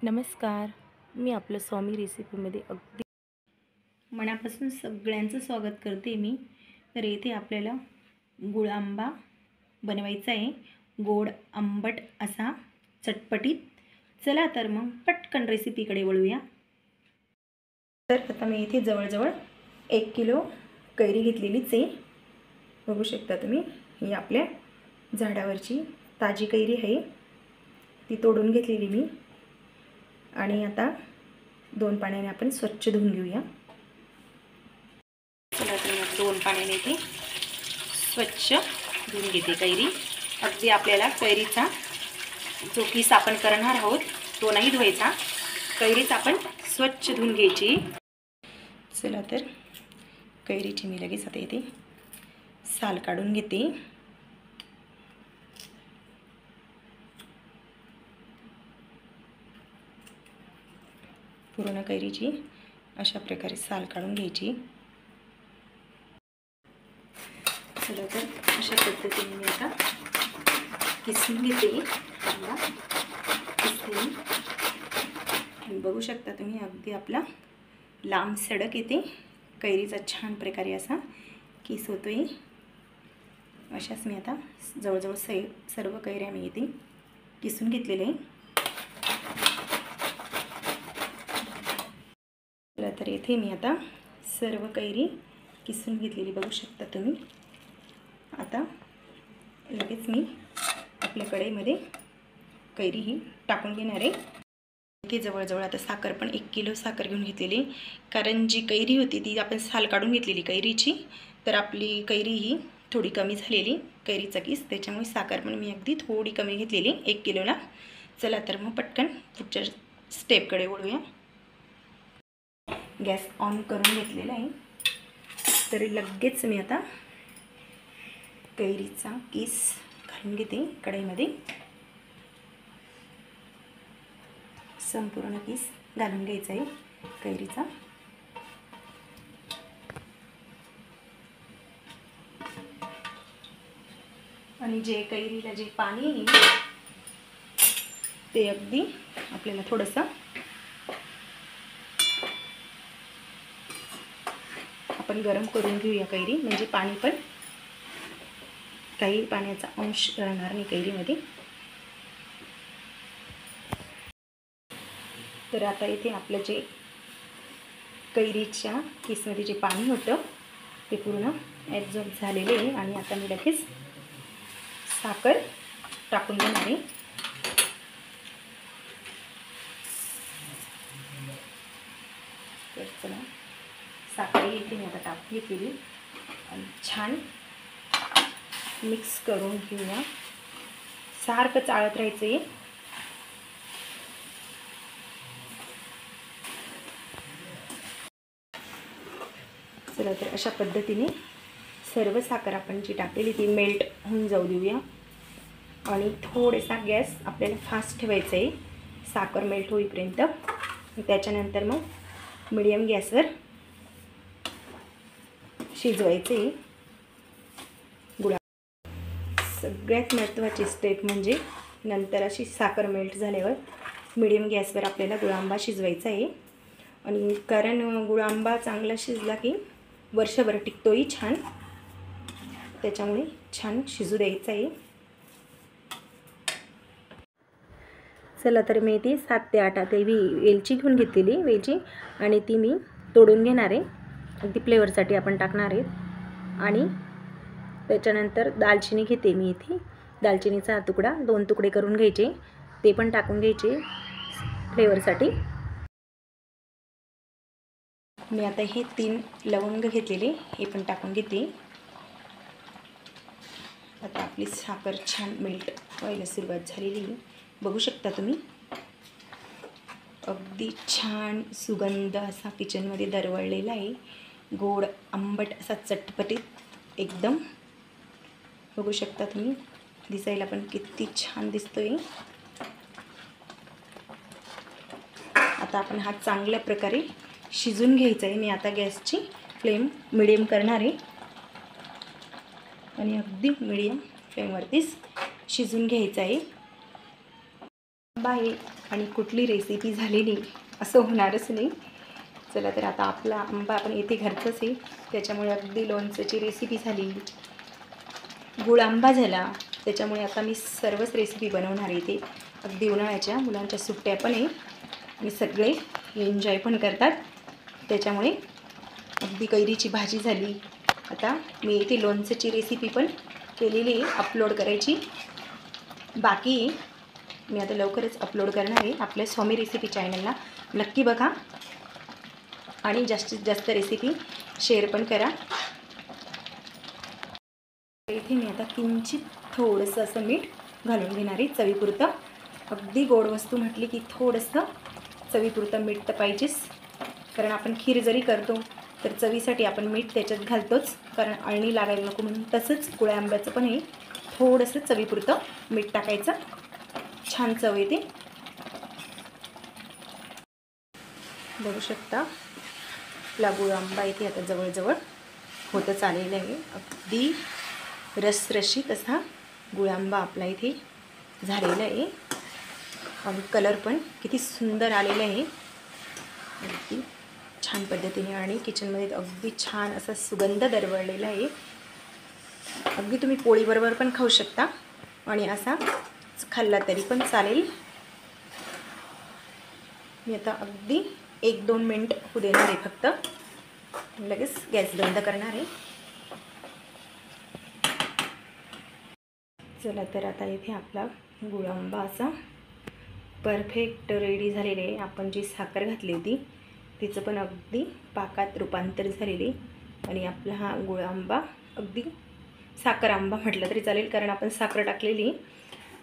नमस्कार. मी आपलं स्वामी रेसिपीमध्ये अगदी मनापासून सगळ्यांचं स्वागत करते मी. तर येथे आपल्याला गुळ आंबा बनवायचा आहे, गोड आंबट असा चटपटीत. चला तर मग पटकन रेसिपीकडे वळूया. तर आता मी इथे जवळजवळ 1 किलो कैरी घेतलेलीच आहे. बघू शकता तुम्ही, ही आपल्या झाडावरची ताजी कैरी आहे, ती तोडून घेतलेली मी. आणि आता 2 पाण्याने आपण स्वच्छ धुवून घेऊया. चला तर 2 पाण्याने ती स्वच्छ धुवून घेते कैरी. अगदी आपल्याला कैरीचा जो किस आपण करणार आहोत तो नाही धुवायचा, कैरीच आपण स्वच्छ धुवून घ्यायची. चला तर कैरीची मी लगेच आता येते साल काढून घेते. पूर्ण कैरीची अशा प्रकारे साल काढून घ्यायची. चला तर अशा पद्धतीने मी आता किसून घेते. बघू शकता तुम्ही, अगदी आपला लांब सडक येते कैरीचा, छान प्रकारे असा किस होतोय. अशाच मी आता जवळजवळ सर्व कैऱ्या मी इथे किसून घेतलेले आहे. तर येथे मी आता सर्व कैरी किसून घेतलेली बघू शकता तुम्ही. आता लगेच मी आपल्या कढईमध्ये कैरी ही टाकून घेणार आहे. इथे जवळजवळ आता साखर पण 1 किलो साखर घेऊन घेतलेली, कारण जी कैरी होती ती आपण साल काढून घेतलेली कैरीची, तर आपली कैरी ही थोडी कमी झालेली कैरीचा किस, त्याच्यामुळे साखर पण मी अगदी थोडी कमी घेतलेली 1 किलोला. चला तर मग पटकन पुढच्या स्टेपकडे वळूया. गॅस ऑन करून घेतलेला आहे. तरी लगेच मी आता कैरीचा किस घालून घेते कढईमध्ये. संपूर्ण किस घालून घ्यायचा आहे कैरीचा. आणि जे कैरीला जे पाणी आहे ते अगदी आपल्याला थोडंसं आपण गरम करून घेऊया कैरी, म्हणजे पाणी पण काही पाण्याचा अंश राहणार नाही कैरीमध्ये. तर आता इथे आपलं जे कैरीच्या किसमध्ये जे पाणी होतं ते पूर्ण ॲब्झॉर्ब झालेले आहे. आणि आता मी लगेच साखर टाकून घेणार आहे. तर चला साखर इथे मी आता टाकून घेतलेली आणि छान मिक्स करून घेऊया. सारखं चाळत राहायचं आहे. चला तर अशा पद्धतीने सर्व साखर आपण जी टाकलेली ती मेल्ट होऊन जाऊ देऊया. आणि थोडासा गॅस आपल्याला फास्ट ठेवायचा आहे साखर मेल्ट होईपर्यंत. त्याच्यानंतर मग मीडियम गॅसवर शिजवायचे. सगळ्यात महत्त्वाची स्टेप म्हणजे नंतर अशी साखर मेल्ट झाल्यावर मीडियम गॅसवर आपल्याला गुळांबा शिजवायचा आहे. आणि कारण गुळांबा चांगला शिजला की वर्षभर टिकतोही छान, त्याच्यामुळे छान शिजू द्यायचा आहे. चला तर मी ती 7 ते 8 ते वेलची घेऊन घेतलेली वेलची, आणि ती मी तोडून घेणार आहे. अगदी फ्लेवरसाठी आपण टाकणार आहे. आणि त्याच्यानंतर दालचिनी घेते मी इथे. दालचिनीचा तुकडा 2 तुकडे करून घ्यायचे, ते पण टाकून घ्यायचे फ्लेवरसाठी. मी आता हे 3 लवंग घेतलेले हे पण टाकून घेते. आता आपली साखर छान मेल्ट व्हायला सुरुवात झालेली बघू शकता तुम्ही. अगदी छान सुगंध असा किचनमध्ये दरवळलेला आहे, गोड आंबट असा चटपटीत एकदम. बघू शकता तुम्ही, दिसायला पण किती छान दिसतोय. आता आपण हा चांगल्या प्रकारे शिजून घ्यायचा आहे. मी आता गॅसची फ्लेम मिडियम करणार आहे आणि अगदी मिडियम फ्लेमवरतीच शिजून घ्यायचा आहे. आंबा आहे आणि कुठली रेसिपी झालेली असं होणारच नाही. चला तर आता आपला आंबा आपण येथे घरचंच आहे, त्याच्यामुळे अगदी लोणच्याची रेसिपी झाली, गुळ आंबा झाला, त्याच्यामुळे आता मी सर्वच रेसिपी बनवणार आहे. ते अगदी उन्हाळ्याच्या मुलांच्या सुट्ट्या पण आहे आणि सगळे एन्जॉय पण करतात, त्याच्यामुळे अगदी कैरीची भाजी झाली. आता मी इथे लोणच्याची रेसिपी पण केलेली आहे, अपलोड करायची बाकी आहे. मी आता लवकरच अपलोड करणार आहे आपल्या स्वामी रेसिपी चॅनलला, नक्की बघा आणि जास्तीत जास्त रेसिपी शेअर पण करा. इथे मी आता किंचित थोडंसं असं मीठ घालून घेणार आहे चवीपुरतं. अगदी गोड वस्तू म्हटली की थोडंसं चवीपुरतं मीठ तर पाहिजेच, कारण आपण खीर जरी करतो तर चवीसाठी आपण मीठ त्याच्यात घालतोच, कारण अळणी लागायला नको म्हणून. तसंच गुळ आंब्याचं पण हे थोडंसं चवीपुरतं मीठ टाकायचं, छान चव येते. बघू शकता आपला गुळ आंबा इथे आता जवळजवळ होतच आलेलं आहे. अगदी रसरशीत असा गुळ आंबा आपला इथे झालेला आहे आणि कलर पण किती सुंदर आलेला आहे, अगदी छान पद्धतीने. आणि किचनमध्ये अगदी छान असा सुगंध दरवळलेला आहे. अगदी तुम्ही पोळीबरोबर पण खाऊ शकता आणि असा खाल्ला तरी पण चालेल. मी आता अगदी 1-2 मिनिट होऊ देणार आहे फक्त, लगेच गॅस बंद करणार आहे. चला तर आता इथे आपला गुळ आंबा असा परफेक्ट रेडी झालेले आहे. आपण जी साखर घातली होती तिचं पण अगदी पाकात रूपांतर झालेले आणि आपला हा गुळ आंबा अगदी साखर आंबा म्हटलं तरी चालेल, कारण आपण साखर टाकलेली,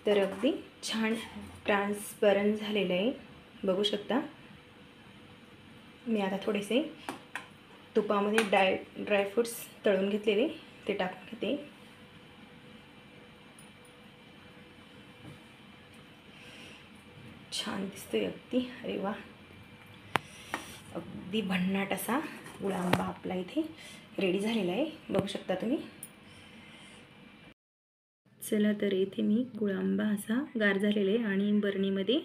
तर अगदी छान ट्रान्सपरंट झालेलं आहे. बघू शकता. मी आता थोडेसे तुपामध्ये ड्रायफ्रूट्स तळून घेतलेले ते टाकून घेते. छान दिसतोय अगदी. अरे वा, अगदी भन्नाट असा गुळ आंबा आपला इथे रेडी झालेला आहे, बघू शकता तुम्ही. चला तर इथे मी गुळ आंबा असा गार झालेला आहे आणि बरणीमध्ये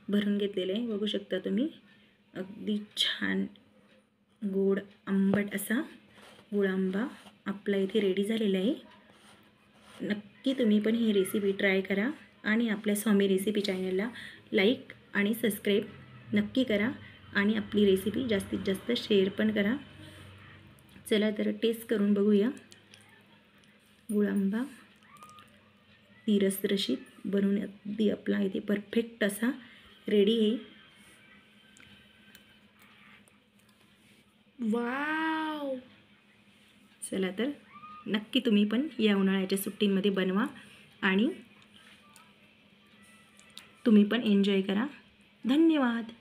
भरून घेतलेला आहे, बघू शकता तुम्ही. अगदी छान गोड आंबट असा गुळ आंबा आपला इथे रेडी झालेला आहे. नक्की तुम्ही पण ही रेसिपी ट्राय करा आणि आपल्या स्वामी रेसिपी चॅनलला लाईक आणि सबस्क्राईब नक्की करा आणि आपली रेसिपी जास्तीत जास्त शेअर पण करा. चला तर टेस्ट करून बघूया. गुळ आंबा ती रसरशीत बनवून अगदी आपला इथे परफेक्ट असा रेडी आहे. वाव. चला तर नक्की तुम्ही पण या उन्हाळ्याच्या सुट्टींमध्ये बनवा आणि तुम्ही पण एन्जॉय करा. धन्यवाद.